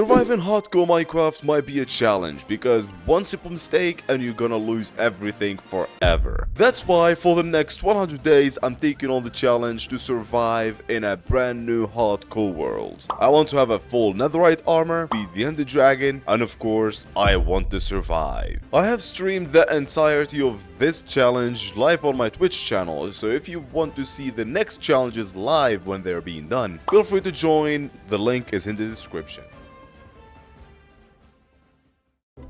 Surviving hardcore Minecraft might be a challenge because one simple mistake and you're gonna lose everything forever. That's why for the next 100 days I'm taking on the challenge to survive in a brand new hardcore world. I want to have a full Netherite armor, beat the Nether Dragon, and of course I want to survive. I have streamed the entirety of this challenge live on my Twitch channel, so if you want to see the next challenges live when they're being done, feel free to join, the link is in the description.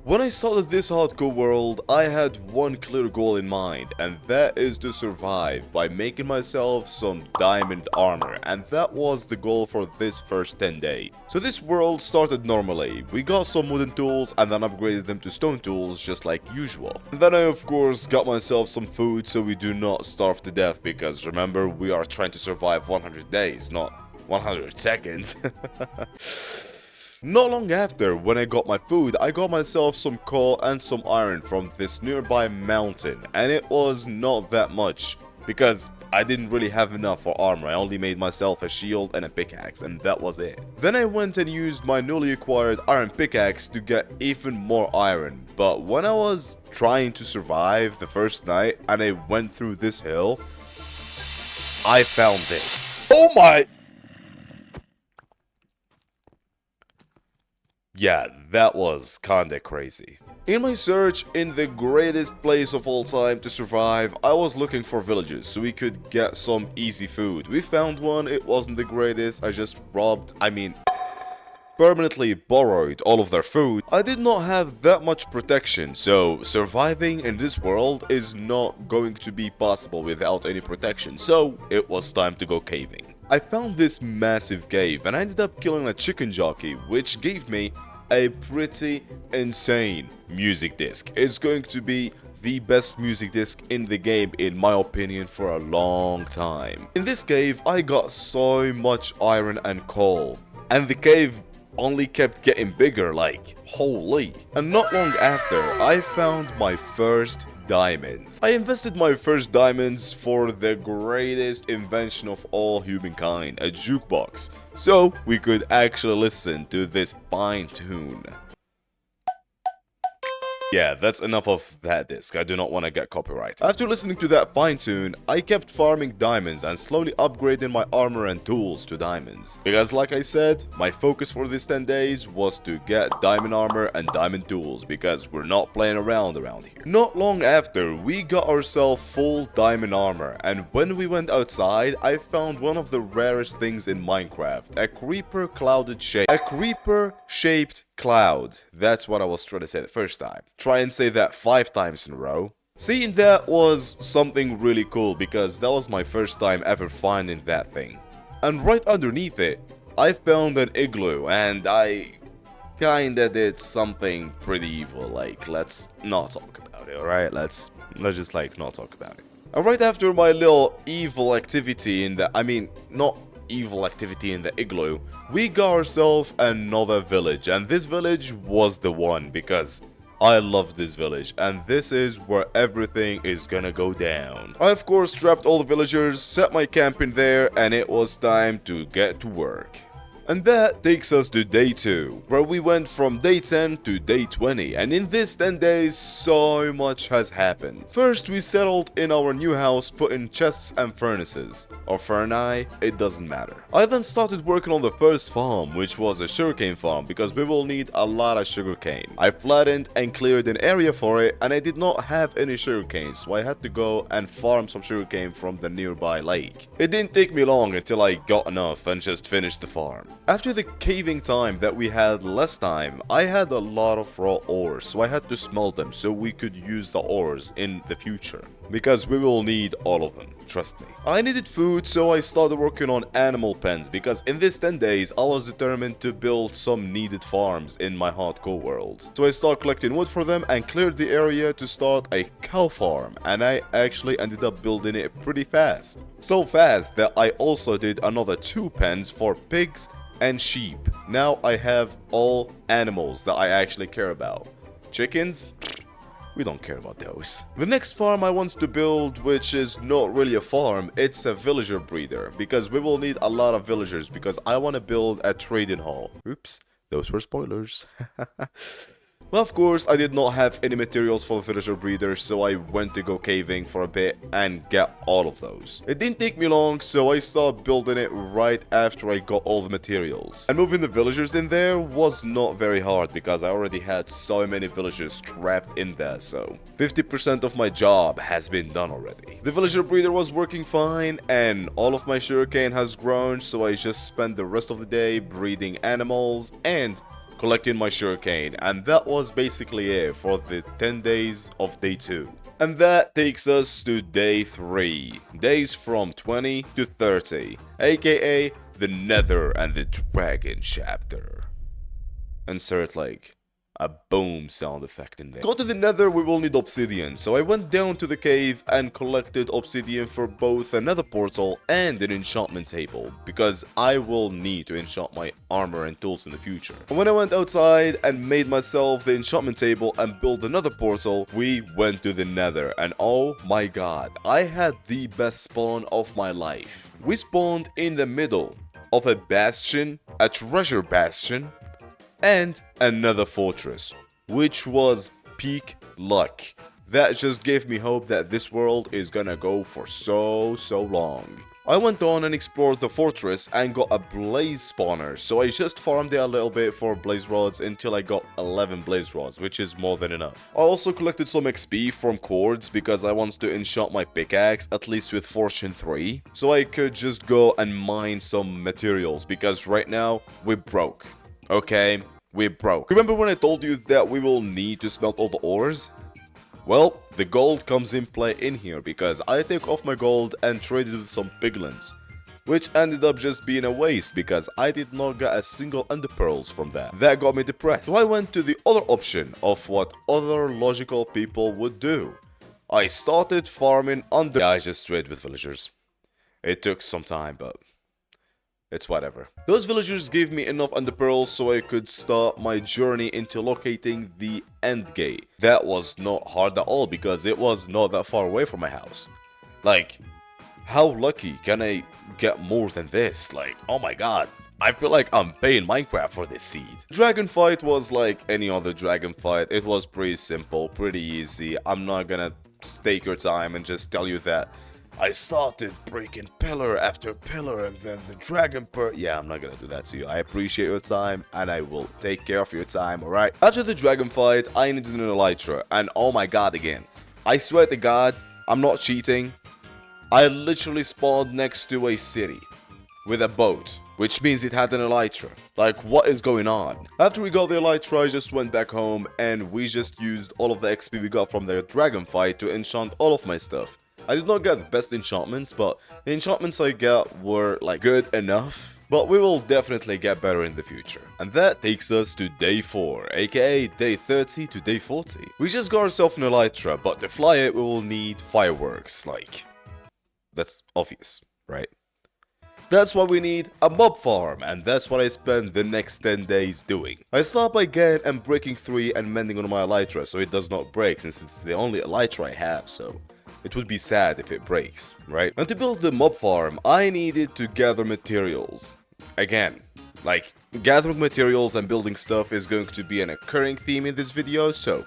When I started this hardcore world, I had one clear goal in mind, and that is to survive by making myself some diamond armor, and that was the goal for this first 10 days. So this world started normally. We got some wooden tools and then upgraded them to stone tools just like usual. And then I of course got myself some food so we do not starve to death, because remember, we are trying to survive 100 days, not 100 seconds. Not long after, when I got my food, I got myself some coal and some iron from this nearby mountain, and it was not that much, because I didn't really have enough for armor. I only made myself a shield and a pickaxe, and that was it. Then I went and used my newly acquired iron pickaxe to get even more iron, but when I was trying to survive the first night, and I went through this hill, I found this. Oh my... Yeah, that was kinda crazy. In my search in the greatest place of all time to survive, I was looking for villages so we could get some easy food. We found one, it wasn't the greatest, I just permanently borrowed all of their food. I did not have that much protection, so surviving in this world is not going to be possible without any protection, so it was time to go caving. I found this massive cave and I ended up killing a chicken jockey, which gave me a pretty insane music disc. It's going to be the best music disc in the game in my opinion for a long time. In this cave I got so much iron and coal, and the cave only kept getting bigger, like holy. And not long after I found my first diamonds. I invested my first diamonds for the greatest invention of all humankind, a jukebox, so we could actually listen to this fine tune. Yeah, that's enough of that disc, I do not want to get copyright. After listening to that fine tune, I kept farming diamonds and slowly upgrading my armor and tools to diamonds. Because like I said, my focus for these 10 days was to get diamond armor and diamond tools, because we're not playing around here. Not long after, we got ourselves full diamond armor, and when we went outside, I found one of the rarest things in Minecraft, a creeper shaped cloud. That's what I was trying to say the first time. Try and say that 5 times in a row. Seeing that was something really cool, because that was my first time ever finding that thing. And right underneath it, I found an igloo, and I kinda did something pretty evil. Like, let's not talk about it, alright? Let's just like not talk about it. And right after my little evil activity in the, not evil activity in the igloo, we got ourselves another village, and this village was the one, because I love this village, and this is where everything is gonna go down. I of course trapped all the villagers, set my camp in there, and it was time to get to work. And that takes us to day 2, where we went from day 10 to day 20, and in this 10 days, so much has happened. First, we settled in our new house, put in chests and furnaces, or furnace, it doesn't matter. I then started working on the first farm, which was a sugarcane farm, because we will need a lot of sugarcane. I flattened and cleared an area for it, and I did not have any sugarcane, so I had to go and farm some sugarcane from the nearby lake. It didn't take me long until I got enough and just finished the farm. After the caving time that we had last time, I had a lot of raw ores, so I had to smelt them so we could use the ores in the future. Because we will need all of them, trust me. I needed food, so I started working on animal pens, because in these 10 days I was determined to build some needed farms in my hardcore world. So I started collecting wood for them and cleared the area to start a cow farm, and I actually ended up building it pretty fast. So fast that I also did another 2 pens for pigs and sheep. Now I have all animals that I actually care about. Chickens? We don't care about those. The next farm I want to build, which is not really a farm, it's a villager breeder, because we will need a lot of villagers, because I want to build a trading hall. Oops. Those were spoilers. Well, of course, I did not have any materials for the villager breeder, so I went to go caving for a bit and get all of those. It didn't take me long, so I started building it right after I got all the materials. And moving the villagers in there was not very hard because I already had so many villagers trapped in there, so 50% of my job has been done already. The villager breeder was working fine, and all of my sugarcane has grown, so I just spent the rest of the day breeding animals and collecting my sugarcane, and that was basically it for the 10 days of day 2. And that takes us to day 3, days from 20 to 30, aka the Nether and the Dragon chapter. Insert like a boom sound effect in there. Go to the Nether, we will need obsidian, so I went down to the cave and collected obsidian for both a Nether portal and an enchantment table, because I will need to enchant my armor and tools in the future. And when I went outside and made myself the enchantment table and built another portal, we went to the Nether, and oh my god, I had the best spawn of my life. We spawned in the middle of a bastion, a treasure bastion, and another fortress, which was peak luck. That just gave me hope that this world is gonna go for so long. I went on and explored the fortress and got a blaze spawner, so I just farmed it a little bit for blaze rods until I got 11 blaze rods, which is more than enough. I also collected some XP from cords because I wanted to enchant my pickaxe, at least with fortune 3, so I could just go and mine some materials because right now we're broke. Okay, we're broke. Remember when I told you that we will need to smelt all the ores? Well, the gold comes in play in here because I took off my gold and traded with some piglins, which ended up just being a waste because I did not get a single ender pearls from that. That got me depressed. So I went to the other option of what other logical people would do. I started farming under... Yeah, I just traded with villagers. It took some time, but it's whatever. Those villagers gave me enough ender pearls so I could start my journey into locating the end gate. That was not hard at all because it was not that far away from my house. Like, how lucky can I get more than this? Like, oh my god, I feel like I'm paying Minecraft for this seed. Dragon fight was like any other dragon fight. It was pretty simple, pretty easy. I'm not gonna take your time and just tell you that I started breaking pillar after pillar and then the dragon yeah, I'm not gonna do that to you. I appreciate your time and I will take care of your time, alright? After the dragon fight, I needed an elytra and oh my god again. I swear to god, I'm not cheating. I literally spawned next to a city with a boat, which means it had an elytra. Like, what is going on? After we got the elytra, I just went back home and we just used all of the XP we got from the dragon fight to enchant all of my stuff. I did not get the best enchantments, but the enchantments I got were like good enough. But we will definitely get better in the future. And that takes us to day 4, aka day 30 to day 40. We just got ourselves an elytra, but to fly it we will need fireworks, like, that's obvious, right? That's why we need a mob farm, and that's what I spent the next 10 days doing. I start by getting and breaking 3 and mending on my elytra so it does not break, since it's the only elytra I have, so it would be sad if it breaks, right? And to build the mob farm, I needed to gather materials. Again, like, gathering materials and building stuff is going to be an occurring theme in this video, so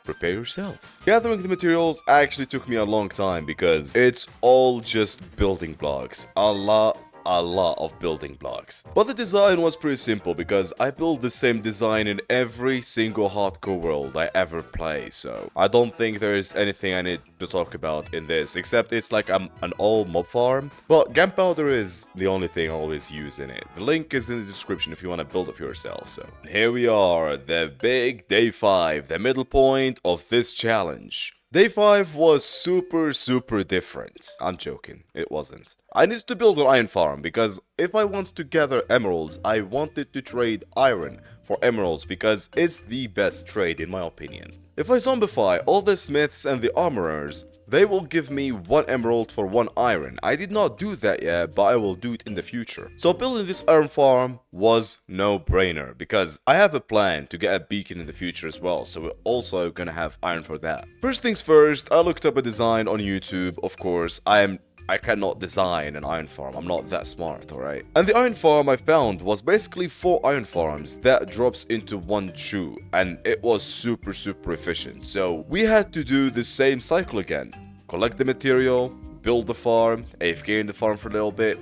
prepare yourself. Gathering the materials actually took me a long time because it's all just building blocks. A lot of building blocks. But the design was pretty simple because I built the same design in every single hardcore world I ever play, so I don't think there is anything I need to talk about in this, except it's like an all mob farm, but gunpowder is the only thing I always use in it. The link is in the description if you want to build it for yourself, so. Here we are, the big day 5, the middle point of this challenge. Day 5 was super different. I'm joking, it wasn't. I needed to build an iron farm because if I want to gather emeralds, I wanted to trade iron for emeralds because it's the best trade in my opinion. If I zombify all the smiths and the armorers, they will give me 1 emerald for 1 iron. I did not do that yet, but I will do it in the future. So building this iron farm was no brainer because I have a plan to get a beacon in the future as well, so we're also gonna have iron for that. First things first, I looked up a design on YouTube, of course. I am I cannot design an iron farm. I'm not that smart, alright? And the iron farm I found was basically 4 iron farms that drops into one shoe, and it was super efficient. So we had to do the same cycle again. Collect the material, build the farm, AFK in the farm for a little bit,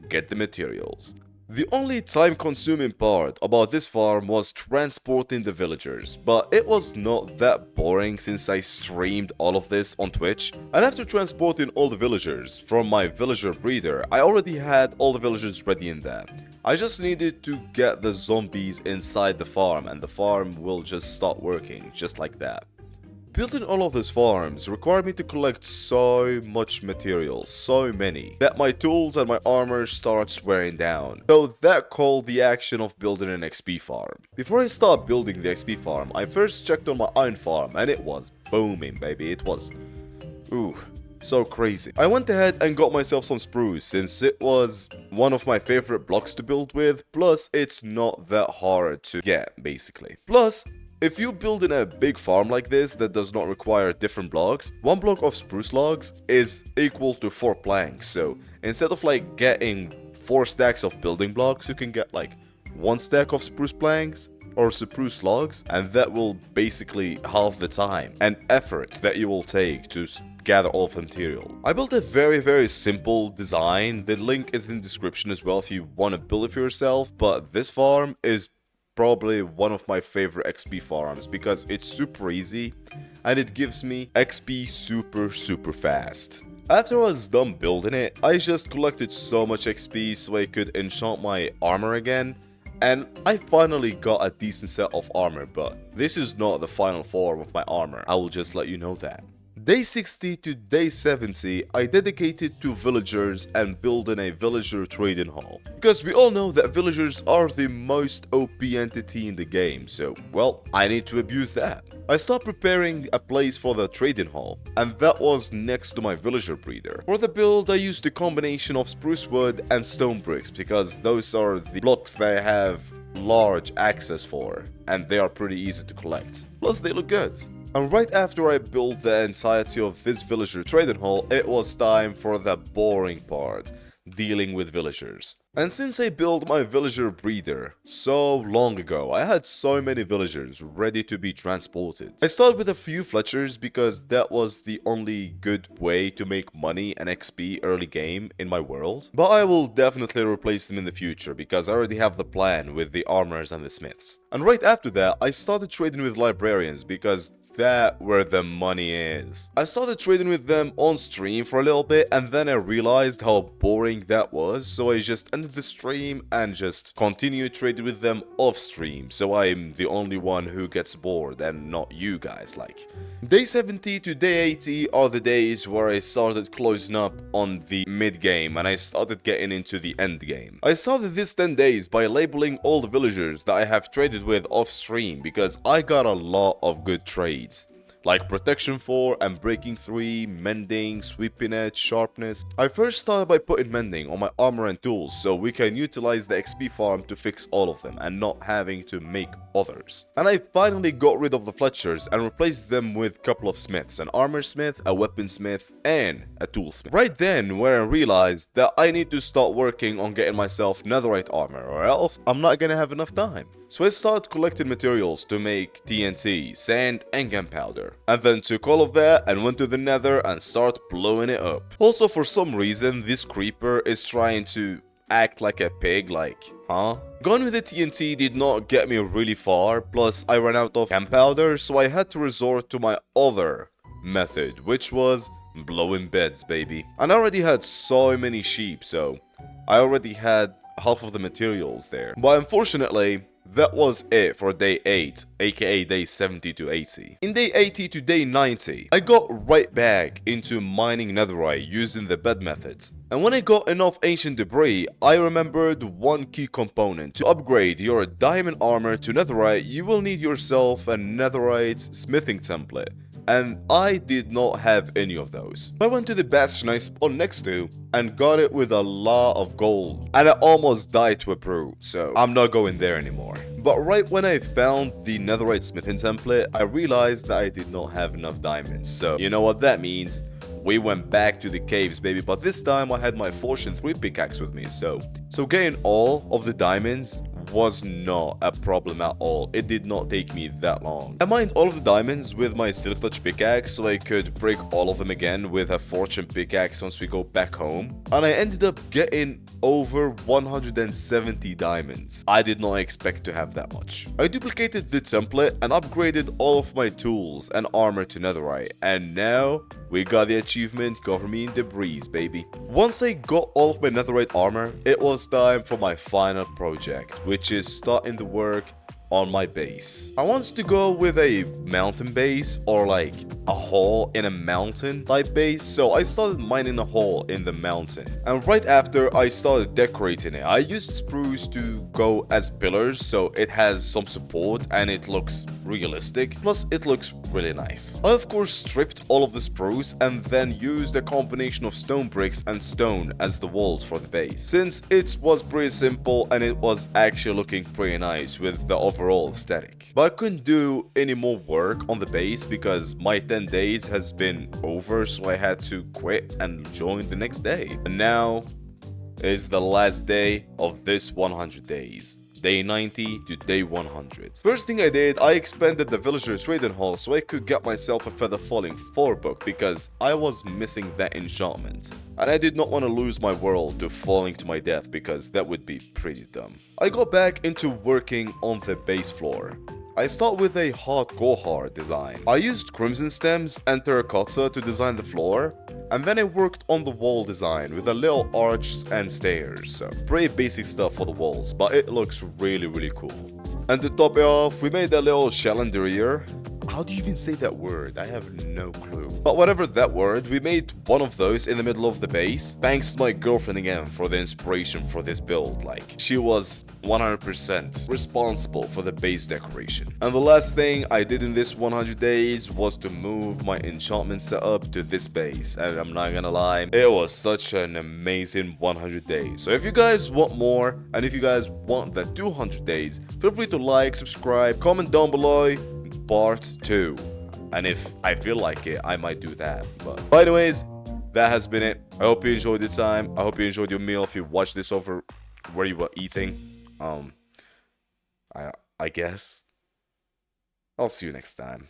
get the materials. The only time-consuming part about this farm was transporting the villagers, but it was not that boring since I streamed all of this on Twitch. And after transporting all the villagers from my villager breeder, I already had all the villagers ready in there. I just needed to get the zombies inside the farm, and the farm will just start working, just like that. Building all of those farms required me to collect so much material, so many, that my tools and my armor starts wearing down. So that called the action of building an XP farm. Before I start building the XP farm, I first checked on my iron farm, and it was booming, baby. It was... ooh, so crazy. I went ahead and got myself some spruce since it was one of my favorite blocks to build with, plus it's not that hard to get, basically. Plus, if you build in a big farm like this that does not require different blocks, 1 block of spruce logs is equal to 4 planks. So instead of like getting 4 stacks of building blocks, you can get like 1 stack of spruce planks or spruce logs, and that will basically halve the time and effort that you will take to gather all of the material. I built a very simple design. The link is in the description as well if you want to build it for yourself, but this farm is probably one of my favorite XP farms because it's super easy and it gives me XP super fast. After I was done building it, I just collected so much XP so I could enchant my armor again, and I finally got a decent set of armor, but this is not the final form of my armor. I will just let you know that. Day 60 to day 70, I dedicated to villagers and building a villager trading hall. Because we all know that villagers are the most OP entity in the game, so, well, I need to abuse that. I started preparing a place for the trading hall, and that was next to my villager breeder. For the build, I used a combination of spruce wood and stone bricks, because those are the blocks that I have large access for, and they are pretty easy to collect. Plus, they look good. And right after I built the entirety of this villager trading hall, it was time for the boring part, dealing with villagers. And since I built my villager breeder so long ago, I had so many villagers ready to be transported. I started with a few Fletchers because that was the only good way to make money and XP early game in my world. But I will definitely replace them in the future because I already have the plan with the armors and the smiths. And right after that, I started trading with librarians because that's where the money is. I started trading with them on stream for a little bit, and then I realized how boring that was, so I just ended the stream and just continued trading with them off stream, so I'm the only one who gets bored and not you guys. Like, day 70 to day 80 are the days where I started closing up on the mid game and I started getting into the end game. I started this 10 days by labeling all the villagers that I have traded with off stream because I got a lot of good trades, like protection 4 and breaking 3, mending, sweeping edge, sharpness. I first started by putting mending on my armor and tools so we can utilize the XP farm to fix all of them and not having to make others. And I finally got rid of the Fletchers and replaced them with a couple of smiths, an armor smith, a weapon smith, and a toolsmith. Right then where I realized that I need to start working on getting myself netherite armor or else I'm not gonna have enough time. So I started collecting materials to make TNT, sand, and gunpowder. And then took all of that and went to the nether and started blowing it up. Also, for some reason, this creeper is trying to act like a pig, like, huh? Going with the TNT did not get me really far, plus I ran out of gunpowder, so I had to resort to my other method, which was blowing beds, baby. And I already had so many sheep, so I already had half of the materials there. But unfortunately, that was it for day 8, aka day 70 to 80. In day 80 to day 90, I got right back into mining netherite using the bed method. And when I got enough ancient debris, I remembered one key component. To upgrade your diamond armor to netherite, you will need yourself a netherite smithing template. And I did not have any of those. I went to the bastion I spawned next to and got it with a lot of gold. And I almost died to a brute, so I'm not going there anymore. But right when I found the netherite smithing template, I realized that I did not have enough diamonds. So you know what that means? we went back to the caves, baby, but this time I had my Fortune 3 pickaxe with me, so getting all of the diamonds was not a problem at all. It did not take me that long. I mined all of the diamonds with my Silk Touch pickaxe so I could break all of them again with a Fortune pickaxe once we go back home. And I ended up getting over 170 diamonds. I did not expect to have that much. I duplicated the template and upgraded all of my tools and armor to Netherite. And now we got the achievement Cover Me in Debris, baby. Once I got all of my Netherite armor, it was time for my final project, which is starting the work on my base. I wanted to go with a mountain base or like a hole in a mountain type base, so I started mining a hole in the mountain. And right after I started decorating it, I used spruce to go as pillars so it has some support and it looks realistic, plus it looks really nice. I of course stripped all of the spruce and then used a combination of stone bricks and stone as the walls for the base, since it was pretty simple and it was actually looking pretty nice with the overall aesthetic. But I couldn't do any more work on the base because my 10 days has been over, so I had to quit and join the next day. And now is the last day of this 100 days. Day 90 to day 100. First thing I did, I expanded the villager trading hall so I could get myself a feather falling 4 book because I was missing that enchantment. And I did not want to lose my world to falling to my death because that would be pretty dumb. I got back into working on the base floor. I start with a hardcore hard design. I used crimson stems and terracotta to design the floor, and then I worked on the wall design with a little arch and stairs. So pretty basic stuff for the walls, but it looks really cool. And to top it off, we made a little chandelier. How do you even say that word? I have no clue. But whatever that word, we made one of those in the middle of the base. Thanks to my girlfriend again for the inspiration for this build. Like, she was 100% responsible for the base decoration. And the last thing I did in this 100 days was to move my enchantment setup to this base. And I'm not gonna lie, it was such an amazing 100 days. So if you guys want more, and if you guys want the 200 days, feel free to like, subscribe, comment down below. Part 2, and if I feel like it, I might do that. But anyways, that has been it. I hope you enjoyed your time. I hope you enjoyed your meal if you watched this over where you were eating. I guess I'll see you next time.